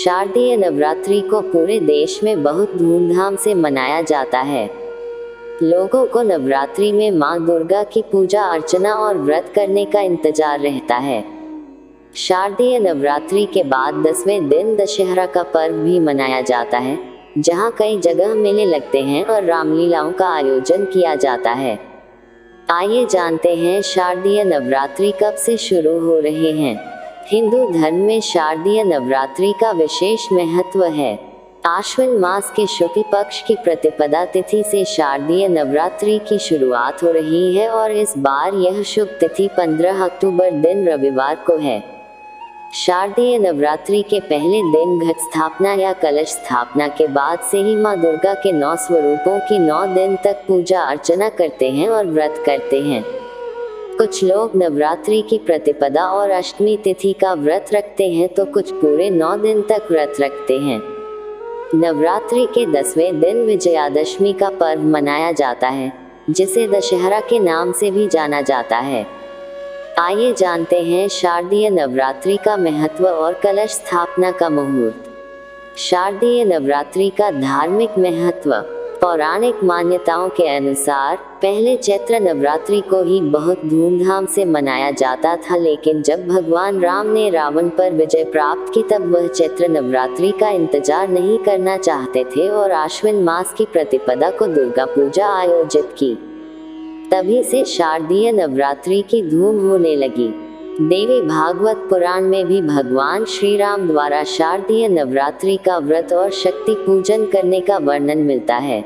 शारदीय नवरात्रि को पूरे देश में बहुत धूमधाम से मनाया जाता है। लोगों को नवरात्रि में मां दुर्गा की पूजा अर्चना और व्रत करने का इंतजार रहता है। शारदीय नवरात्रि के बाद 10वें दिन दशहरा का पर्व भी मनाया जाता है, जहां कई जगह मेले लगते हैं और रामलीलाओं का आयोजन किया जाता है। आइए जानते हैं शारदीय नवरात्रि कब से शुरू हो रहे हैं। हिंदू धर्म में शारदीय नवरात्रि का विशेष महत्व है। आश्विन मास के शुक्ल पक्ष की प्रतिपदा तिथि से शारदीय नवरात्रि की शुरुआत हो रही है और इस बार यह शुभ तिथि 15 अक्टूबर दिन रविवार को है। शारदीय नवरात्रि के पहले दिन घट स्थापना या कलश स्थापना के बाद से ही मां दुर्गा के 9 स्वरूपों की 9 दिन तक पूजा अर्चना करते हैं और व्रत करते हैं। कुछ लोग नवरात्रि की प्रतिपदा और अष्टमी तिथि का व्रत रखते हैं तो कुछ पूरे 9 दिन तक व्रत रखते हैं। नवरात्रि के 10वें दिन विजयादशमी का पर्व मनाया जाता है, जिसे दशहरा के नाम से भी जाना जाता है। आइए जानते हैं शारदीय नवरात्रि का महत्व और कलश स्थापना का मुहूर्त। शारदीय नवरात्रि का धार्मिक महत्व। पौराणिक मान्यताओं के अनुसार पहले चैत्र नवरात्रि को ही बहुत धूमधाम से मनाया जाता था, लेकिन जब भगवान राम ने रावण पर विजय प्राप्त की तब वह चैत्र नवरात्रि का इंतजार नहीं करना चाहते थे और आश्विन मास की प्रतिपदा को दुर्गा पूजा आयोजित की। तभी से शारदीय नवरात्रि की धूम होने लगी। देवी भागवत पुराण में भी भगवान श्री राम द्वारा शारदीय नवरात्रि का व्रत और शक्ति पूजन करने का वर्णन मिलता है।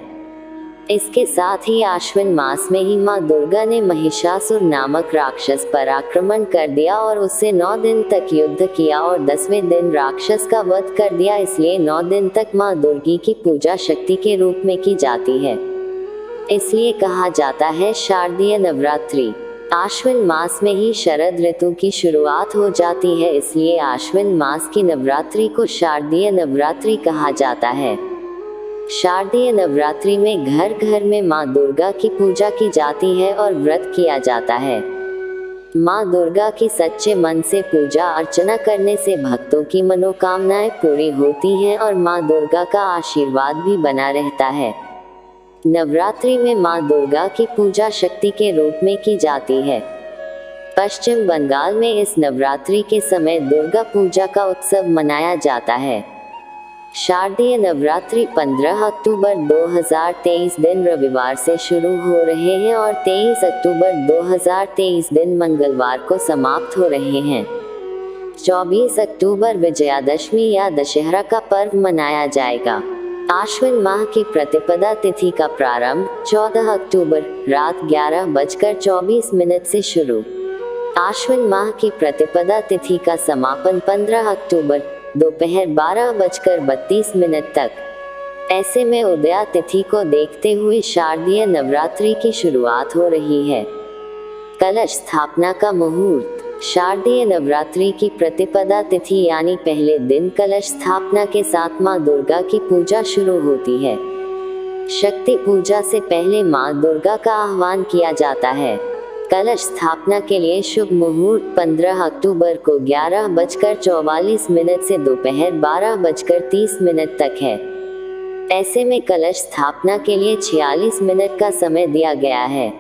इसके साथ ही आश्विन मास में ही मां दुर्गा ने महिषासुर नामक राक्षस पर आक्रमण कर दिया और उससे 9 दिन तक युद्ध किया और 10वें दिन राक्षस का वध कर दिया। इसलिए 9 दिन तक मां दुर्गी की पूजा शक्ति के रूप में की जाती है। इसलिए कहा जाता है शारदीय नवरात्रि। आश्विन मास में ही शरद ऋतु की शुरुआत हो जाती है, इसलिए आश्विन मास की नवरात्रि को शारदीय नवरात्रि कहा जाता है। शारदीय नवरात्रि में घर घर में मां दुर्गा की पूजा की जाती है और व्रत किया जाता है। मां दुर्गा की सच्चे मन से पूजा अर्चना करने से भक्तों की मनोकामनाएं पूरी होती हैं और मां दुर्गा का आशीर्वाद भी बना रहता है। नवरात्रि में मां दुर्गा की पूजा शक्ति के रूप में की जाती है। पश्चिम बंगाल में इस नवरात्रि के समय दुर्गा पूजा का उत्सव मनाया जाता है। शारदीय नवरात्रि 15 अक्टूबर 2023 दिन रविवार से शुरू हो रहे हैं और 23 अक्टूबर 2023 दिन मंगलवार को समाप्त हो रहे हैं। 24 अक्टूबर विजयादशमी या दशहरा का पर्व मनाया जाएगा। आश्विन माह की प्रतिपदा तिथि का प्रारंभ 14 अक्टूबर रात 11:24 से शुरू। आश्विन माह की प्रतिपदा तिथि का समापन 15 अक्टूबर दोपहर 12:32 तक। ऐसे में उदया तिथि को देखते हुए शारदीय नवरात्रि की शुरुआत हो रही है। कलश स्थापना का मुहूर्त। शारदीय नवरात्रि की प्रतिपदा तिथि यानी पहले दिन कलश स्थापना के साथ मां दुर्गा की पूजा शुरू होती है। शक्ति पूजा से पहले मां दुर्गा का आह्वान किया जाता है। कलश स्थापना के लिए शुभ मुहूर्त 15 अक्टूबर को 11:44 से दोपहर 12:30 तक है। ऐसे में कलश स्थापना के लिए 46 मिनट का समय दिया गया है।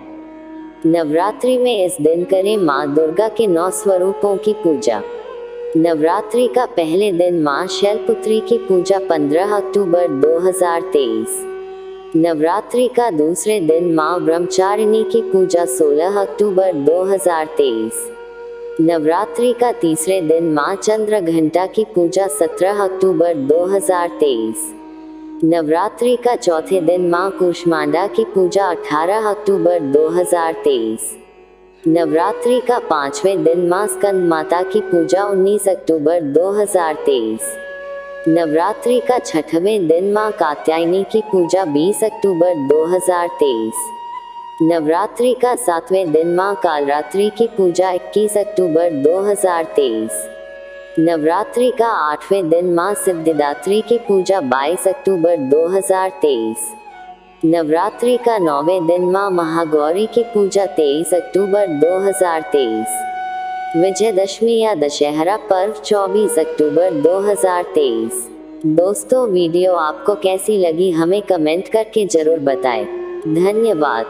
नवरात्रि में इस दिन करें मां दुर्गा के 9 स्वरूपों की पूजा। नवरात्रि का पहले दिन मां शैलपुत्री की पूजा 15 अक्टूबर 2023। नवरात्रि का दूसरे दिन मां ब्रह्मचारिणी की पूजा 16 अक्टूबर 2023। नवरात्रि का तीसरे दिन मां चंद्रघंटा की पूजा 17 अक्टूबर 2023। नवरात्रि का चौथे दिन मां कूष्मांडा की पूजा 18 अक्टूबर 2023। नवरात्रि का 5वें दिन मां स्कंद माता की पूजा 19 अक्टूबर 2023। नवरात्रि का 6वें दिन मां कात्यायनी की पूजा 20 अक्टूबर 2023। नवरात्रि का 7वें दिन मां कालरात्रि की पूजा 21 अक्टूबर 2023। नवरात्रि का 8वें दिन मां सिद्धिदात्री की पूजा 22 अक्टूबर 2023। नवरात्रि का 9वें दिन मां महागौरी की पूजा 23 अक्टूबर 2023। विजयदशमी या दशहरा पर्व 24 अक्टूबर 2023। दोस्तों, वीडियो आपको कैसी लगी हमें कमेंट करके जरूर बताएं। धन्यवाद।